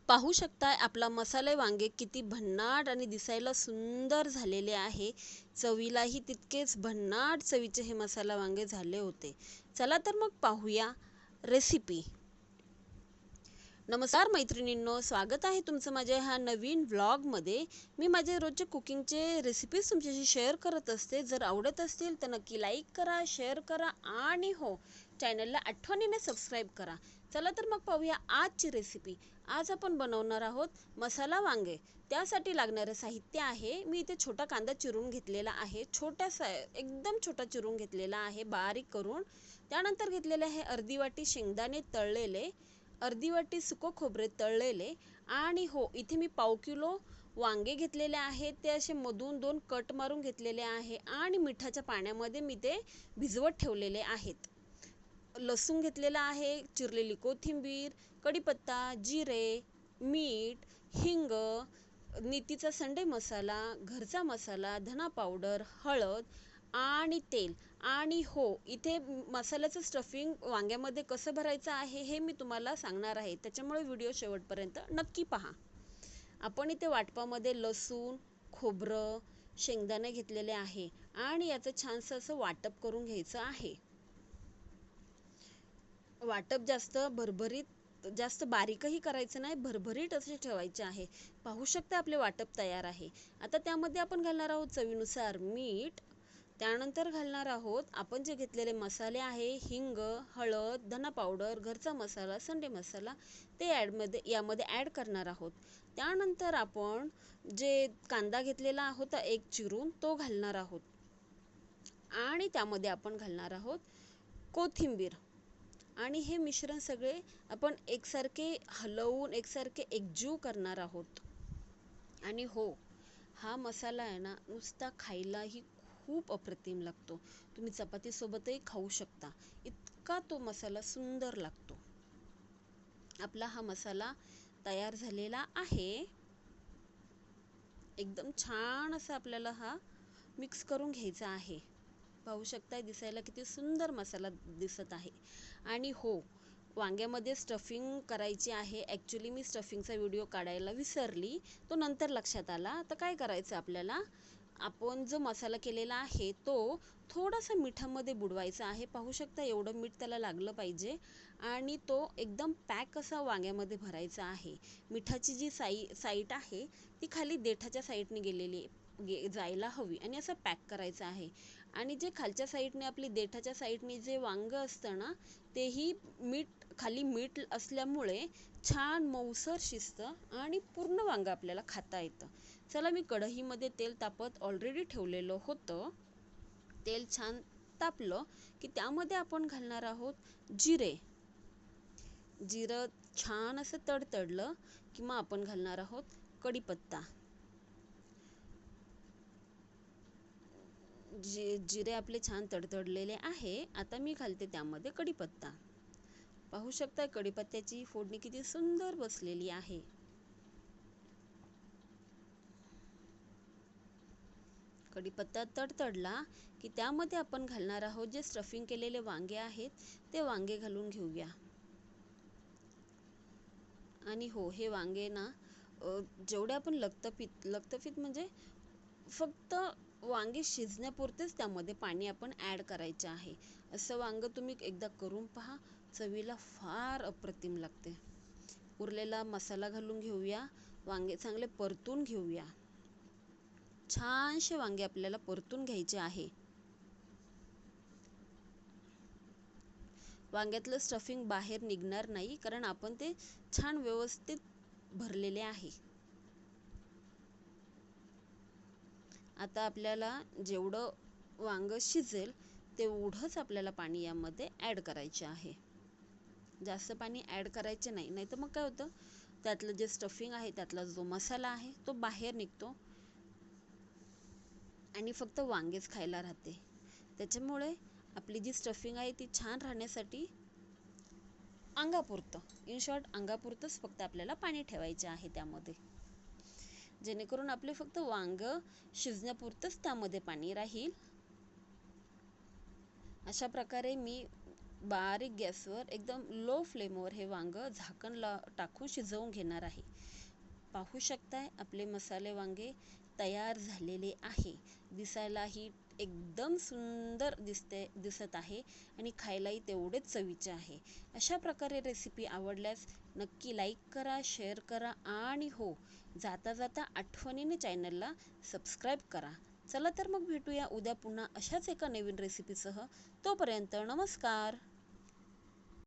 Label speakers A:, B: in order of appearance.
A: पाहू शकताय आपला मसाले वांगे किती भन्नाट आणि दिसायला सुंदर झालेले आहे. चवीलाही तितकेच भन्नाट चवीचे हे मसाला वांगे झाले होते. चला तर मग पाहूया रेसिपी. नमस्कार मैत्रिणींनो, स्वागत आहे तुमचं माझ्या ह्या नवीन व्लॉगमध्ये. मी माझे रोजचे कुकिंगचे रेसिपीज तुमच्याशी शेअर करत असते. जर आवडत असतील तर नक्की लाईक करा, शेअर करा आणि हो, चॅनलला आठवणीने सबस्क्राईब करा. चला तर मग पाहूया आजची रेसिपी. आज आपण बनवणार आहोत मसाला वांगे. त्यासाठी लागणारे साहित्य आहे, मी इथे छोटा कांदा चिरून घेतलेला आहे, एकदम छोटा चिरून घेतलेला आहे बारीक करून. त्यानंतर घेतलेले आहे अर्धी वाटी शेंगदाणे तळलेले, अर्धी वाटी सुकं खोबरे तळलेले आणि हो, इथे मी पाव किलो वांगे घेतलेले आहेत. ते असे मधून 2 कट मारून घेतलेले आहे आणि मिठाच्या पाण्यामध्ये मी ते भिजवत ठेवलेले आहेत. लसूण घेतलेला आहे, चिरलेली कोथिंबीर, कढीपत्ता, जिरे, मीठ, हिंग, नीतीचा संडे मसाला, घरचा मसाला, धना पावडर, हळद आणि तेल. आणि हो, इथे मसाल्याचं स्टफिंग वांग्यामध्ये कसं भरायचं आहे हे मी तुम्हाला सांगणार आहे, त्याच्यामुळे व्हिडिओ शेवटपर्यंत नक्की पहा. आपण इथे वाटपामध्ये लसूण, खोबरं, शेंगदाणे घेतलेले आहे आणि याचं छानसं असं वाटप करून घ्यायचं आहे. वाटप जास्त बारीकही करायचं नाही, भरभरीत असे ठेवायचे आहे. पाहू शकता आपले वाटप तयार आहे. आता त्यामध्ये आपण घालणार आहोत चवीनुसार मीठ. त्यानंतर घालणार आहोत आपण जे घेतलेले मसाले आहे, हिंग, हळद, धना पावडर, घरचा मसाला, संडे मसाला, ते यामध्ये ॲड करणार आहोत. त्यानंतर आपण जे कांदा घेतलेला होता एक चिरून, तो घालणार आहोत आणि त्यामध्ये आपण घालणार आहोत कोथिंबीर. आणि हे मिश्रण सगळे आपण एकसारखे हलवून एकसारखे एकजीव करणार आहोत. आणि हो, हा मसाला आहे ना, नुसता खायलाही खूप अप्रतिम लागतो. तुम्ही चपातीसोबतही खाऊ शकता, इतका तो मसाला सुंदर लागतो. आपला हा मसाला तयार झालेला आहे. एकदम छान असा आपल्याला हा मिक्स करून घ्यायचा आहे. पाहू शकताय दिसायला किती सुंदर मसाला दिसत आहे. आणि हो, वांग्यामध्ये स्टफिंग करायची आहे. ॲक्च्युली मी स्टफिंगचा व्हिडिओ काढायला विसरली, तो नंतर लक्षात आला. आता काय करायचं आपल्याला, आपण जो मसाला केलेला आहे तो थोडासा मिठामध्ये बुडवायचा आहे. पाहू शकता एवढं मीठ त्याला लागलं पाहिजे आणि तो एकदम पॅक असा वांग्यामध्ये भरायचा आहे. मिठाची जी साईट आहे ती खाली देठाच्या साईडने जायला हवी आणि असं पॅक करायचं आहे. आणि जे खालच्या साईडने आपली देठाच्या साईडने जे वांगं असतं ना, तेही खाली मीठ असल्यामुळे छान मऊसर शिजतं आणि पूर्ण वांगं आपल्याला खाता येतं. चला, मी कढईमध्ये तेल तापत ऑलरेडी ठेवलेलं होतं. तेल छान तापलं की त्यामध्ये आपण घालणार आहोत जिरे. जिरं छान असं तडतडलं की मग आपण घालणार आहोत कढीपत्ता. जिरे आपले छान तडतडलेले आहे. आता मी घालते त्यामध्ये कढीपत्ता. पाहू शकता कढीपत्त्याची फोडणी किती सुंदर बसलेली आहे. कढीपत्ता तडतडला की त्यामध्ये आपण घालणार आहोत जे स्टफिंग केलेले वांगे आहेत, ते वांगे घालून घेऊया. आणि हो, हे वांगे ना जेवढे आपण लखतफीत म्हणजे फक्त वांगे शिजण्यापुरतेच त्यामध्ये पाणी आपण ॲड करायचे आहे. असं वांगं तुम्ही एकदा करून पहा, चवीला फार अप्रतिम लागते. उरलेला मसाला घालून घेऊया. वांगे चांगले परतून घेऊया. छानसे वांगे आपल्याला परतून घ्यायचे आहे. वांग्यातलं स्टफिंग बाहेर निघणार नाही, कारण आपण ते छान व्यवस्थित भरलेले आहे. आता आपल्याला जेवढं वांगं शिजेल तेवढंच आपल्याला पाणी यामध्ये ॲड करायचे आहे. जास्त पाणी ॲड करायचे नाही, नाहीतर मग काय होतं, त्यातलं जे स्टफिंग आहे, त्यातला जो मसाला आहे तो बाहेर निघतो आणि फक्त वांगेच खायला राहते. त्याच्यामुळे आपली जी स्टफिंग आहे ती छान राहण्यासाठी अंगापुरतं, इन शॉर्ट अंगापुरतंच फक्त आपल्याला पाणी ठेवायचे आहे त्यामध्ये, जेणेकरून आपले फक्त वांगं शिजण्यापुरतंच त्यामध्ये पाणी राहील. अशा प्रकारे मी बारीक गॅसवर एकदम लो फ्लेमवर हे वांगं झाकण टाकून शिजवून घेणार आहे. पाहू शकताय आपले मसाले वांगे तयार झालेले आहे. दिसायलाही एकदम सुंदर दिसत आहे आणि खायलाही तेवढेच चवीचे आहे. अशा प्रकारे रेसिपी आवडल्यास नक्की लाईक करा, शेअर करा आणि हो, जाता जाता आठवणीने चॅनलला सबस्क्राईब करा. चला तर मग भेटूया उद्या पुन्हा अशाच एका नवीन रेसिपीसह. तोपर्यंत नमस्कार.